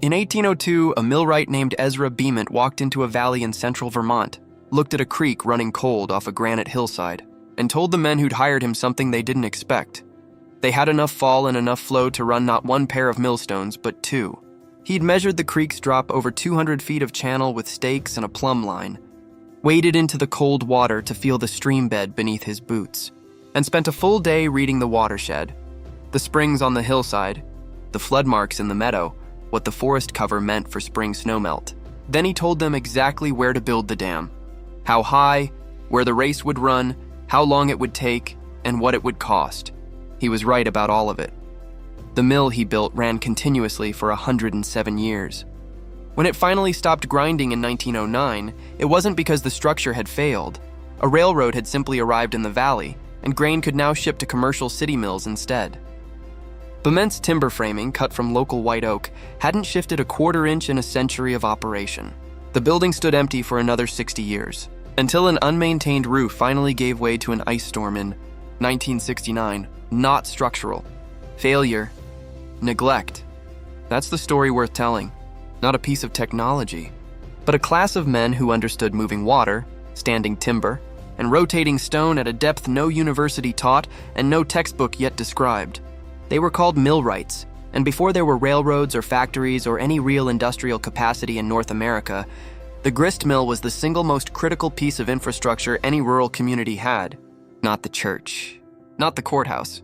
In 1802, a millwright named Ezra Bement walked into a valley in central Vermont, looked at a creek running cold off a granite hillside, and told the men who'd hired him something they didn't expect. They had enough fall and enough flow to run not one pair of millstones, but two. He'd measured the creek's drop over 200 feet of channel with stakes and a plumb line, waded into the cold water to feel the stream bed beneath his boots, and spent a full day reading the watershed, the springs on the hillside, the flood marks in the meadow, what the forest cover meant for spring snowmelt. Then he told them exactly where to build the dam, how high, where the race would run, how long it would take, and what it would cost. He was right about all of it. The mill he built ran continuously for 107 years. When it finally stopped grinding in 1909, it wasn't because the structure had failed. A railroad had simply arrived in the valley, and grain could now ship to commercial city mills instead. Bement's timber framing, cut from local white oak, hadn't shifted a quarter inch in a century of operation. The building stood empty for another 60 years, until an unmaintained roof finally gave way to an ice storm in 1969. Not structural. Failure. Neglect. That's the story worth telling. Not a piece of technology, but a class of men who understood moving water, standing timber, and rotating stone at a depth no university taught and no textbook yet described. They were called millwrights, and before there were railroads or factories or any real industrial capacity in North America, the grist mill was the single most critical piece of infrastructure any rural community had. Not the church, not the courthouse.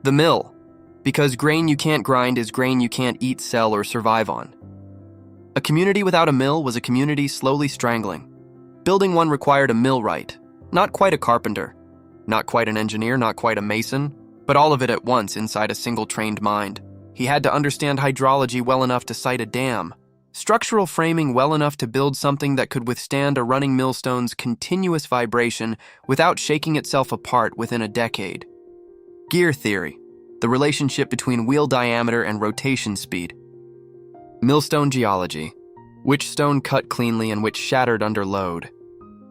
The mill, because grain you can't grind is grain you can't eat, sell, or survive on. A community without a mill was a community slowly strangling. Building one required a millwright, not quite a carpenter, not quite an engineer, not quite a mason, but all of it at once inside a single trained mind. He had to understand hydrology well enough to site a dam, structural framing well enough to build something that could withstand a running millstone's continuous vibration without shaking itself apart within a decade. Gear theory, the relationship between wheel diameter and rotation speed. Millstone geology, which stone cut cleanly and which shattered under load.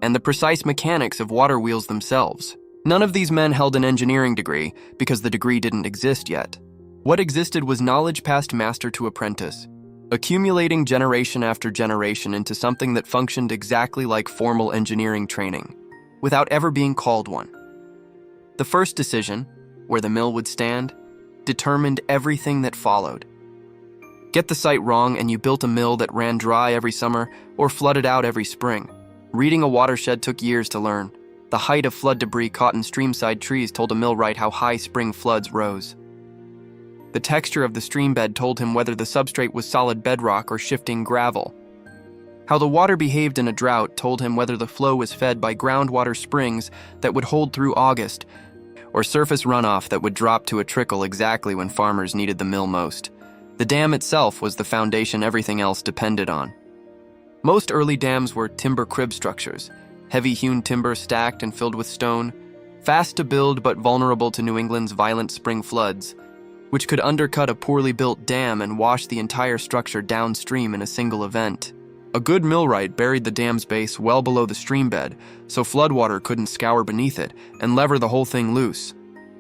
And the precise mechanics of water wheels themselves. None of these men held an engineering degree because the degree didn't exist yet. What existed was knowledge passed master to apprentice, accumulating generation after generation into something that functioned exactly like formal engineering training, without ever being called one. The first decision, where the mill would stand, determined everything that followed. Get the site wrong and you built a mill that ran dry every summer or flooded out every spring. Reading a watershed took years to learn. The height of flood debris caught in streamside trees told a millwright how high spring floods rose. The texture of the stream bed told him whether the substrate was solid bedrock or shifting gravel. How the water behaved in a drought told him whether the flow was fed by groundwater springs that would hold through August, or surface runoff that would drop to a trickle exactly when farmers needed the mill most. The dam itself was the foundation everything else depended on. Most early dams were timber crib structures, heavy hewn timber stacked and filled with stone, fast to build but vulnerable to New England's violent spring floods, which could undercut a poorly built dam and wash the entire structure downstream in a single event. A good millwright buried the dam's base well below the stream bed, so floodwater couldn't scour beneath it and lever the whole thing loose,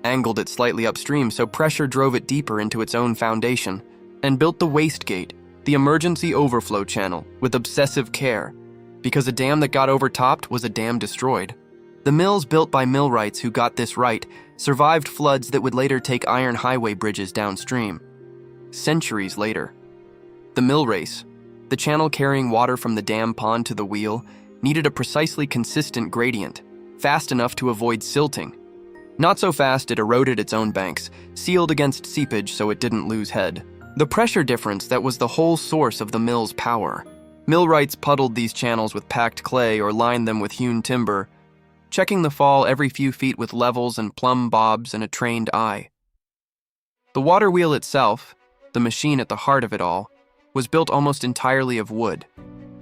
angled it slightly upstream so pressure drove it deeper into its own foundation, and built the waste gate, the emergency overflow channel, with obsessive care, because a dam that got overtopped was a dam destroyed. The mills built by millwrights who got this right survived floods that would later take iron highway bridges downstream. Centuries later, the mill race, the channel carrying water from the dam pond to the wheel, needed a precisely consistent gradient, fast enough to avoid silting. Not so fast it eroded its own banks, sealed against seepage so it didn't lose head. The pressure difference that was the whole source of the mill's power. Millwrights puddled these channels with packed clay or lined them with hewn timber, checking the fall every few feet with levels and plumb bobs and a trained eye. The water wheel itself, the machine at the heart of it all, was built almost entirely of wood,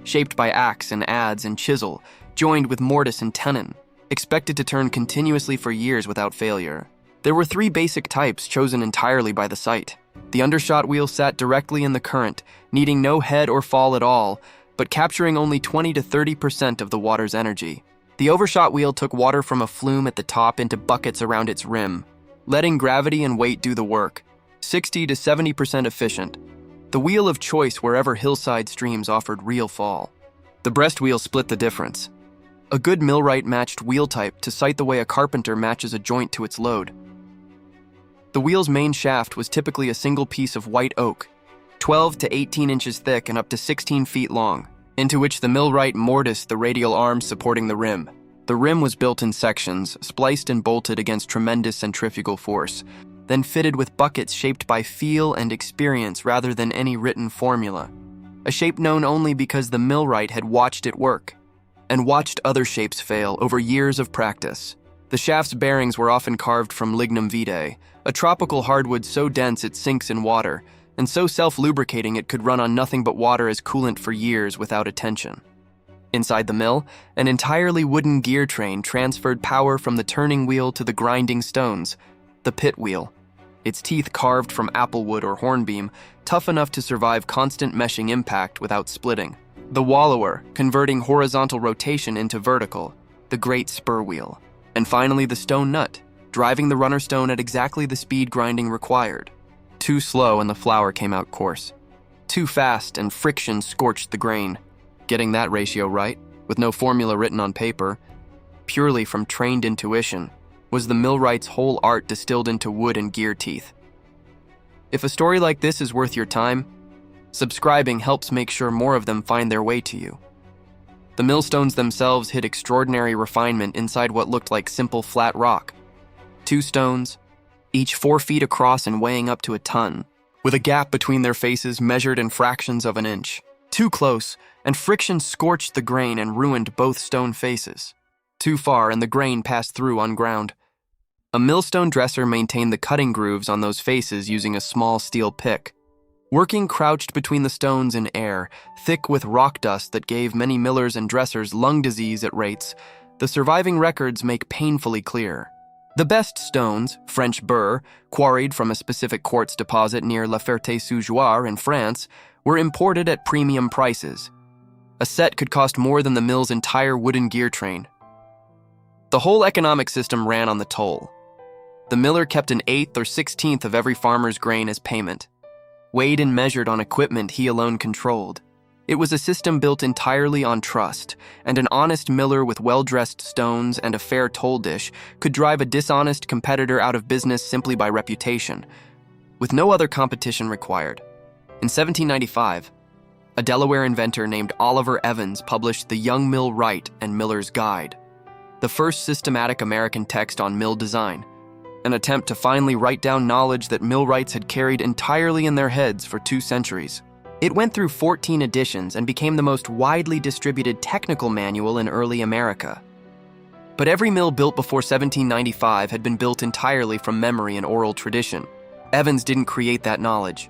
shaped by axe and adze and chisel, joined with mortise and tenon, expected to turn continuously for years without failure. There were three basic types chosen entirely by the site. The undershot wheel sat directly in the current, needing no head or fall at all, but capturing only 20 to 30% of the water's energy. The overshot wheel took water from a flume at the top into buckets around its rim, letting gravity and weight do the work, 60 to 70% efficient. the wheel of choice wherever hillside streams offered real fall. The breast wheel split the difference. A good millwright-matched wheel type to sight the way a carpenter matches a joint to its load. The wheel's main shaft was typically a single piece of white oak, 12 to 18 inches thick and up to 16 feet long, into which the millwright mortised the radial arms supporting the rim. The rim was built in sections, spliced and bolted against tremendous centrifugal force, then fitted with buckets shaped by feel and experience rather than any written formula, a shape known only because the millwright had watched it work, and watched other shapes fail over years of practice. The shaft's bearings were often carved from lignum vitae, a tropical hardwood so dense it sinks in water, and so self-lubricating it could run on nothing but water as coolant for years without attention. Inside the mill, an entirely wooden gear train transferred power from the turning wheel to the grinding stones, the pit wheel, its teeth carved from applewood or hornbeam, tough enough to survive constant meshing impact without splitting. The wallower, converting horizontal rotation into vertical, the great spur wheel. And finally the stone nut, driving the runner stone at exactly the speed grinding required. Too slow and the flour came out coarse. Too fast and friction scorched the grain. Getting that ratio right, with no formula written on paper, purely from trained intuition, was the millwright's whole art distilled into wood and gear teeth. If a story like this is worth your time, subscribing helps make sure more of them find their way to you. The millstones themselves hid extraordinary refinement inside what looked like simple flat rock. 2 stones, each 4 feet across and weighing up to a ton, with a gap between their faces measured in fractions of an inch. Too close, and friction scorched the grain and ruined both stone faces. Too far, and the grain passed through unground. A millstone dresser maintained the cutting grooves on those faces using a small steel pick. Working crouched between the stones in air, thick with rock dust that gave many millers and dressers lung disease at rates, the surviving records make painfully clear. The best stones, French burr, quarried from a specific quartz deposit near La Ferté-sous-Jouarre in France, were imported at premium prices. A set could cost more than the mill's entire wooden gear train. The whole economic system ran on the toll. The miller kept an 1/8 or 1/16 of every farmer's grain as payment. Weighed and measured on equipment he alone controlled. It was a system built entirely on trust, and an honest miller with well-dressed stones and a fair toll dish could drive a dishonest competitor out of business simply by reputation, with no other competition required. In 1795, a Delaware inventor named Oliver Evans published The Young Millwright and Miller's Guide, the first systematic American text on mill design, an attempt to finally write down knowledge that millwrights had carried entirely in their heads for 2 centuries. It went through 14 editions and became the most widely distributed technical manual in early America. But every mill built before 1795 had been built entirely from memory and oral tradition. Evans didn't create that knowledge.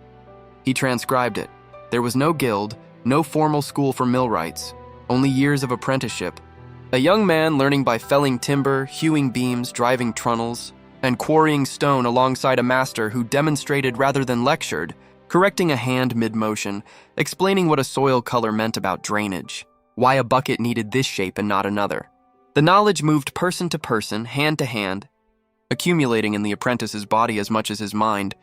He transcribed it. There was no guild, no formal school for millwrights, only years of apprenticeship. A young man learning by felling timber, hewing beams, driving trunnels, and quarrying stone alongside a master who demonstrated rather than lectured, correcting a hand mid-motion, explaining what a soil color meant about drainage, why a bucket needed this shape and not another. The knowledge moved person to person, hand to hand, accumulating in the apprentice's body as much as his mind,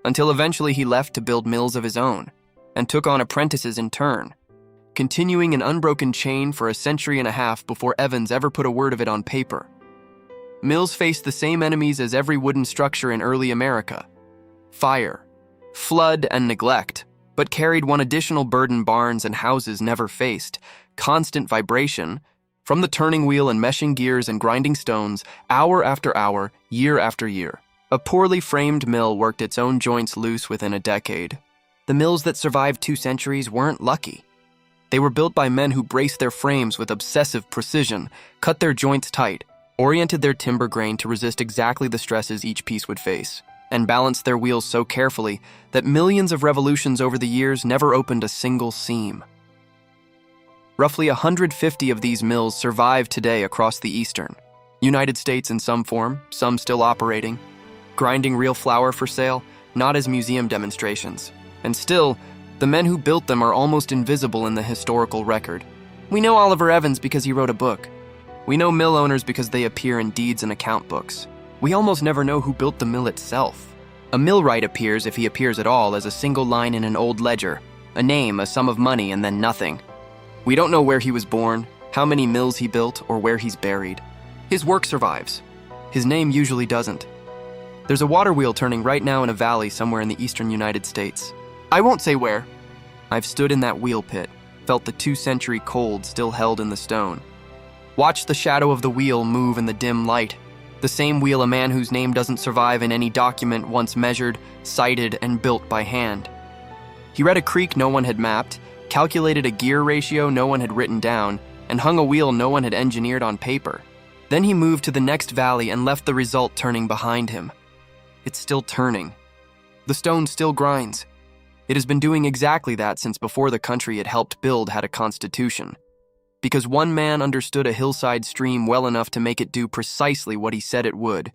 until eventually he left to build mills of his own, and took on apprentices in turn, continuing an unbroken chain for a century and a half before Evans ever put a word of it on paper. Mills faced the same enemies as every wooden structure in early America: fire, flood, and neglect, but carried one additional burden barns and houses never faced: constant vibration from the turning wheel and meshing gears and grinding stones, hour after hour, year after year. A poorly framed mill worked its own joints loose within a decade. The mills that survived 2 centuries weren't lucky. They were built by men who braced their frames with obsessive precision, cut their joints tight, oriented their timber grain to resist exactly the stresses each piece would face, and balanced their wheels so carefully that millions of revolutions over the years never opened a single seam. Roughly 150 of these mills survive today across the eastern United States in some form, some still operating, grinding real flour for sale, not as museum demonstrations. And still, the men who built them are almost invisible in the historical record. We know Oliver Evans because he wrote a book. We know mill owners because they appear in deeds and account books. We almost never know who built the mill itself. A millwright appears, if he appears at all, as a single line in an old ledger, a name, a sum of money, and then nothing. We don't know where he was born, how many mills he built, or where he's buried. His work survives. His name usually doesn't. There's a water wheel turning right now in a valley somewhere in the eastern United States. I won't say where. I've stood in that wheel pit, felt the 2-century cold still held in the stone. Watched the shadow of the wheel move in the dim light. The same wheel a man whose name doesn't survive in any document once measured, cited, and built by hand. He read a creek no one had mapped, calculated a gear ratio no one had written down, and hung a wheel no one had engineered on paper. Then he moved to the next valley and left the result turning behind him. It's still turning. The stone still grinds. It has been doing exactly that since before the country it helped build had a constitution. Because one man understood a hillside stream well enough to make it do precisely what he said it would,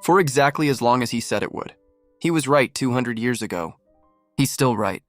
for exactly as long as he said it would. He was right 200 years ago. He's still right.